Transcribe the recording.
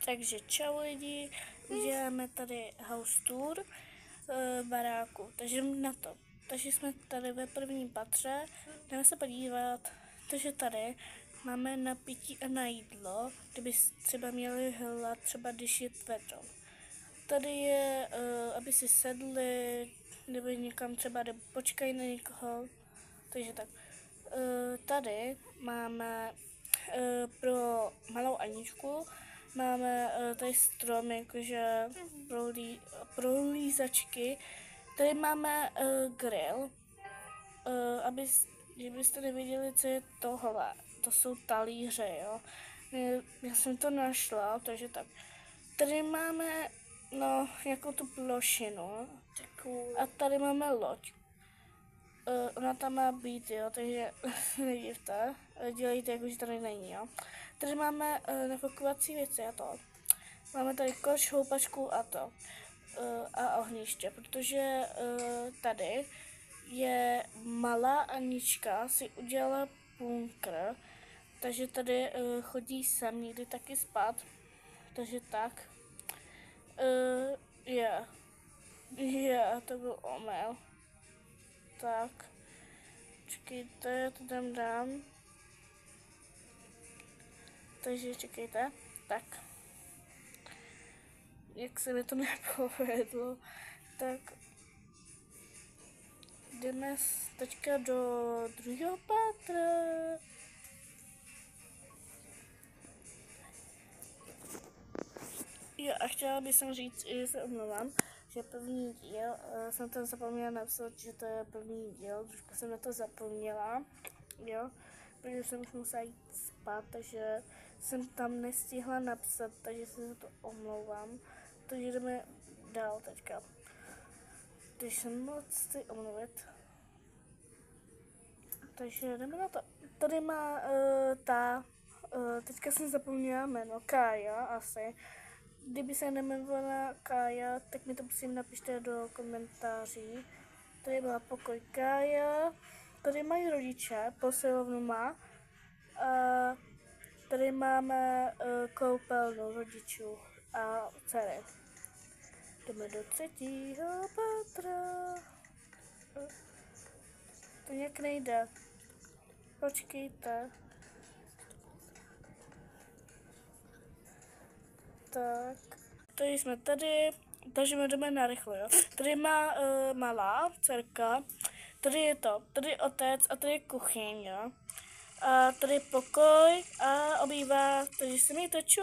Takže čau lidi, uděláme tady house tour baráku, takže na to. Takže jsme tady ve prvním patře, jdeme se podívat, takže tady máme na pití a na jídlo, kdyby třeba měli hlad, třeba když je tvrdo. Tady je, aby si sedli, nebo někam třeba počkají na někoho, takže tak. Tady máme pro malou Aničku, máme tady strom, jakože prolízačky. Tady máme grill, kdybyste nevěděli, co je tohle. To jsou talíře, jo. Já jsem to našla, takže tak. Tady máme, jako tu plošinu. A tady máme loď. Ona tam má být, jo, takže nedivte, dělejte, jakože tady není, jo. Tady máme nafukovací věci a to. Máme tady koš, houpačku a to. A ohniště, protože tady je malá Anička, si udělala bunkr, takže tady chodí sem někdy taky spát, takže tak. To byl omyl. Tak, čekejte, já to tam dám. Takže čekejte, tak. Jak se mi to nepovedlo, tak jdeme teďka do druhého patra. Jo, a chtěla bych říct, že se omlouvám, že první díl, jsem tam zapomněla napsat, že to je první díl, trošku jsem na to zapomněla, jo, protože jsem už musela jít spát, takže jsem tam nestihla napsat, takže se za to omlouvám, takže jdeme dál teďka. Takže jsem moc chci omluvit, takže jdeme na to. Tady má teďka jsem zapomněla jméno, Kája asi. Kdyby se nejmenovala Kája, tak mi to prosím napište do komentáří. Tady má pokoj Kája, tady mají rodiče, posilovnu má. A tady máme koupelnu rodičů a dcery. Jdeme do třetího patra. To nějak nejde. Počkejte. Tak, tady jsme tady, takže jdeme narychlo, jo. Tady má malá dcerka, tady je to, tady je otec a tady je kuchyň, jo. A tady je pokoj a obývá, takže se mi to ču.